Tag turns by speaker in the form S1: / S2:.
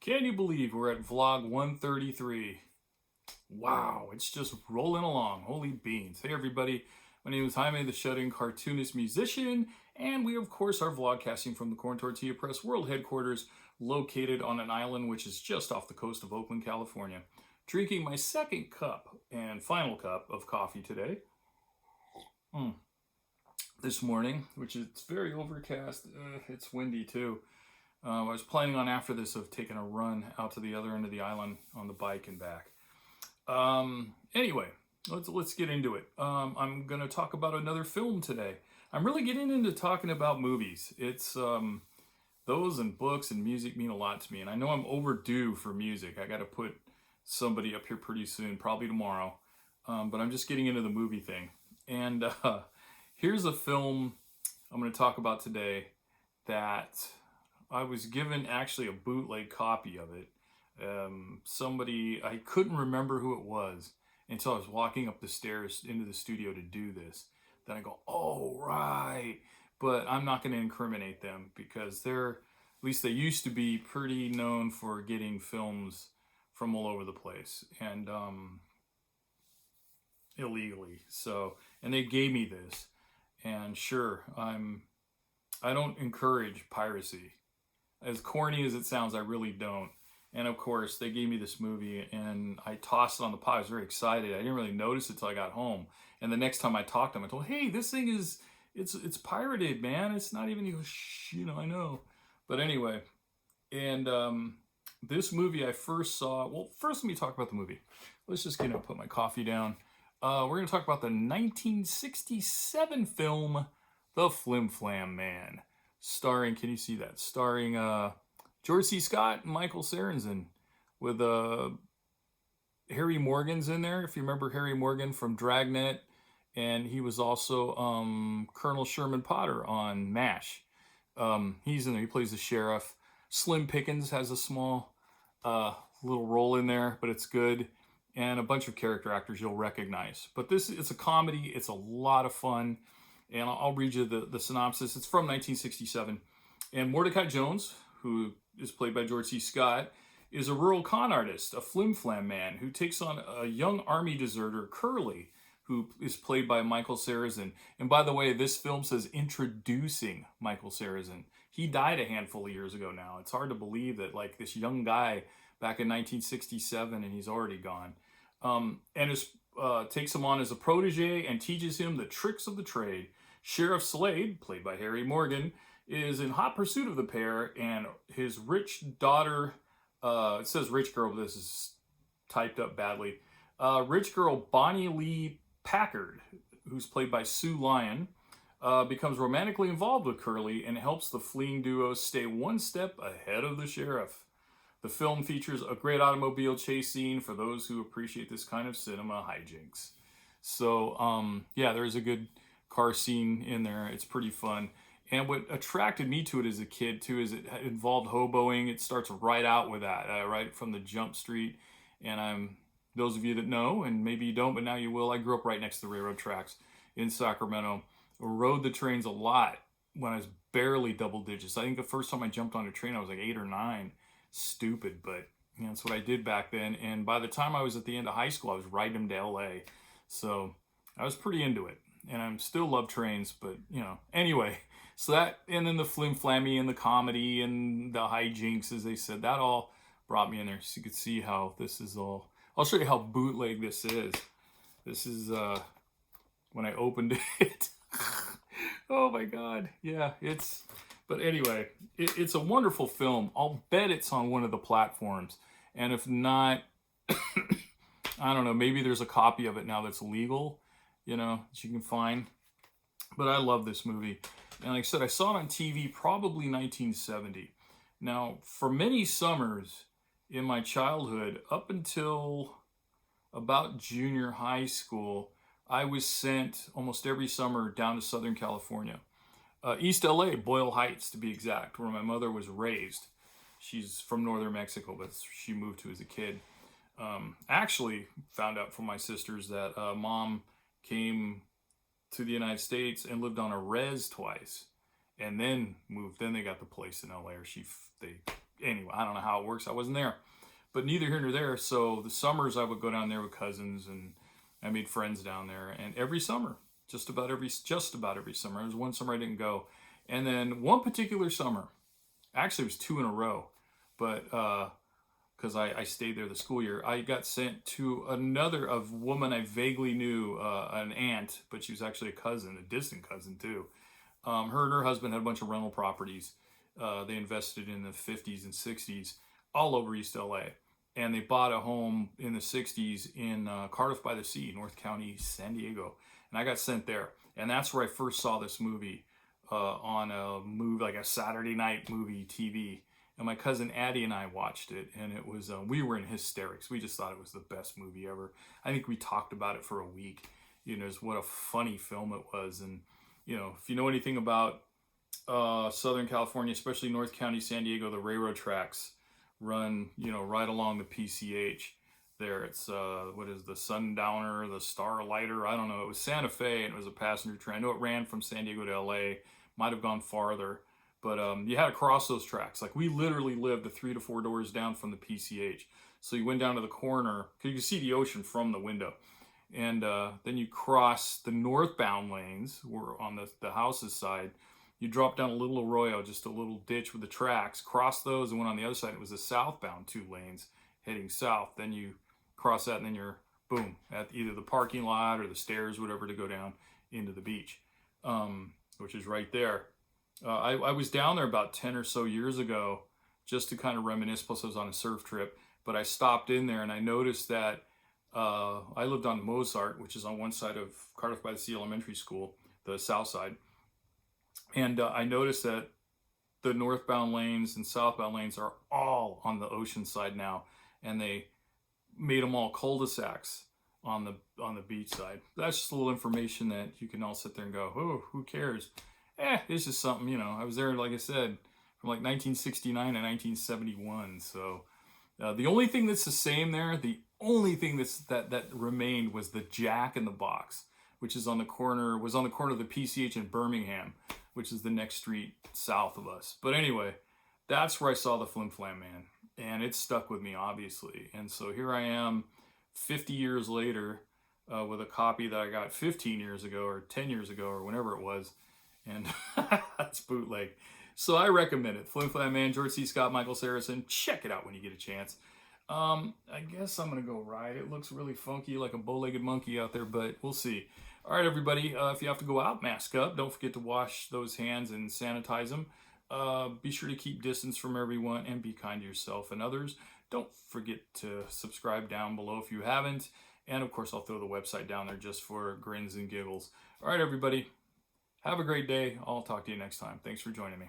S1: Can you believe we're at vlog 133? Wow, it's just rolling along. Holy beans. Hey everybody, my name is Jaime, the shut-in cartoonist musician, and we of course are vlogcasting from the Corn Tortilla Press World Headquarters, located on an island which is just off the coast of Oakland, California. Drinking my second cup and final cup of coffee today. This morning, which is very overcast. It's windy too. I was planning on after this of taking a run out to the other end of the island on the bike and back. Anyway, let's get into it. I'm going to talk about another film today. I'm really getting into talking about movies. It's those and books and music mean a lot to me, and I know I'm overdue for music. I got to put somebody up here pretty soon, probably tomorrow. But I'm just getting into the movie thing. And here's a film I'm going to talk about today that I was given actually a bootleg copy of it. Somebody, I couldn't remember who it was until I was walking up the stairs into the studio to do this. Then I go, oh, right. But I'm not going to incriminate them because they're, at least they used to be pretty known for getting films from all over the place and illegally. So, and they gave me this, and sure, I don't encourage piracy. As corny as it sounds, I really don't. And of course, they gave me this movie, and I tossed it on the pot. I was very excited. I didn't really notice it till I got home. And the next time I talked to him, I told, hey, this thing is, it's pirated, man. It's not even, he goes, shh, I know. But anyway, and this movie I first saw, well, first let me talk about the movie. Let's just, put my coffee down. We're going to talk about the 1967 film, The Flim-Flam Man. Starring, can you see that? Starring George C. Scott and Michael Sarrazin, with Harry Morgan's in there, if you remember Harry Morgan from Dragnet, and he was also Colonel Sherman Potter on MASH. He's in there, he plays the sheriff. Slim Pickens has a small little role in there, but it's good. And a bunch of character actors you'll recognize. But it's a comedy, it's a lot of fun. And I'll read you the synopsis. It's from 1967. And Mordecai Jones, who is played by George C. Scott, is a rural con artist, a flim-flam man, who takes on a young army deserter, Curly, who is played by Michael Sarrazin. And by the way, this film says introducing Michael Sarrazin. He died a handful of years ago now. It's hard to believe that, like, this young guy back in 1967 and he's already gone. Takes him on as a protege and teaches him the tricks of the trade. Sheriff Slade, played by Harry Morgan, is in hot pursuit of the pair, and his rich daughter, it says rich girl, but this is typed up badly. Rich girl Bonnie Lee Packard, who's played by Sue Lyon, becomes romantically involved with Curly and helps the fleeing duo stay one step ahead of the sheriff. The film features a great automobile chase scene for those who appreciate this kind of cinema hijinks. So, yeah, there's a good car scene in there. It's pretty fun. And what attracted me to it as a kid, too, is it involved hoboing. It starts right out with that, right from the jump street. And those of you that know, and maybe you don't, but now you will, I grew up right next to the railroad tracks in Sacramento. Rode the trains a lot when I was barely double digits. I think the first time I jumped on a train, I was like 8 or 9. Stupid, but that's what I did back then. And by the time I was at the end of high school, I was riding them to LA. So I was pretty into it. And I still love trains, but anyway. So that, and then the flim-flammy and the comedy and the hijinks, as they said, that all brought me in there. So you could see how this is all. I'll show you how bootleg this is. This is when I opened it. Oh my God. Yeah, but anyway, it's a wonderful film. I'll bet it's on one of the platforms. And if not, I don't know, maybe there's a copy of it now that's legal, that you can find. But I love this movie. And like I said, I saw it on TV probably 1970. Now, for many summers in my childhood, up until about junior high school, I was sent almost every summer down to Southern California. East LA, Boyle Heights to be exact, where my mother was raised. She's from northern Mexico, but she moved to as a kid. Actually found out from my sisters that mom came to the United States and lived on a res twice, and then moved. Then they got the place in LA, or they anyway, I don't know how it works. I wasn't there. But neither here nor there. So the summers I would go down there with cousins, and I made friends down there. And every summer, just about every summer. There was one summer I didn't go. And then one particular summer, actually it was 2 in a row, but because I stayed there the school year, I got sent to a woman I vaguely knew, an aunt, but she was actually a cousin, a distant cousin too. Her and her husband had a bunch of rental properties. They invested in the 50s and 60s all over East LA. And they bought a home in the 60s in Cardiff by the Sea, North County, San Diego. And I got sent there. And that's where I first saw this movie on a movie, like a Saturday night movie TV. And my cousin Addie and I watched it. And it was, we were in hysterics. We just thought it was the best movie ever. I think we talked about it for a week. You know, what a funny film it was. And, you know, if you know anything about Southern California, especially North County, San Diego, the railroad tracks run, you know, right along the PCH there. It's what is the Sundowner, the Starlighter, I don't know. It was Santa Fe, and it was a passenger train. I know it ran from San Diego to LA, might have gone farther, but you had to cross those tracks. Like, we literally lived 3 to 4 doors down from the PCH. So you went down to the corner, because you could see the ocean from the window. And then you cross the northbound lanes, were on the house's side. You drop down a little arroyo, just a little ditch with the tracks, cross those, and went on the other side. It was the southbound 2 lanes heading south. Then you cross that, and then you're, boom, at either the parking lot or the stairs, whatever, to go down into the beach, which is right there. I was down there about 10 or so years ago just to kind of reminisce, plus I was on a surf trip. But I stopped in there, and I noticed that I lived on Mozart, which is on one side of Cardiff by the Sea Elementary School, the south side. And I noticed that the northbound lanes and southbound lanes are all on the ocean side now, and they made them all cul-de-sacs on the beach side. That's just a little information that you can all sit there and go, oh, who cares? It's just something, you know. I was there, like I said, from like 1969 to 1971. So the only thing that's the same there, the only thing that remained was the Jack in the Box, which is on the corner of the PCH in Birmingham, which is the next street south of us. But anyway, that's where I saw the Flim-Flam Man, and it stuck with me, obviously. And so here I am 50 years later with a copy that I got 15 years ago or 10 years ago or whenever it was, and that's bootleg. So I recommend it. Flim-Flam Man, George C. Scott, Michael Saracen. Check it out when you get a chance. I guess I'm going to go ride. It looks really funky, like a bow-legged monkey out there, but we'll see. All right, everybody, if you have to go out, mask up. Don't forget to wash those hands and sanitize them. Be sure to keep distance from everyone and be kind to yourself and others. Don't forget to subscribe down below if you haven't. And, of course, I'll throw the website down there just for grins and giggles. All right, everybody, have a great day. I'll talk to you next time. Thanks for joining me.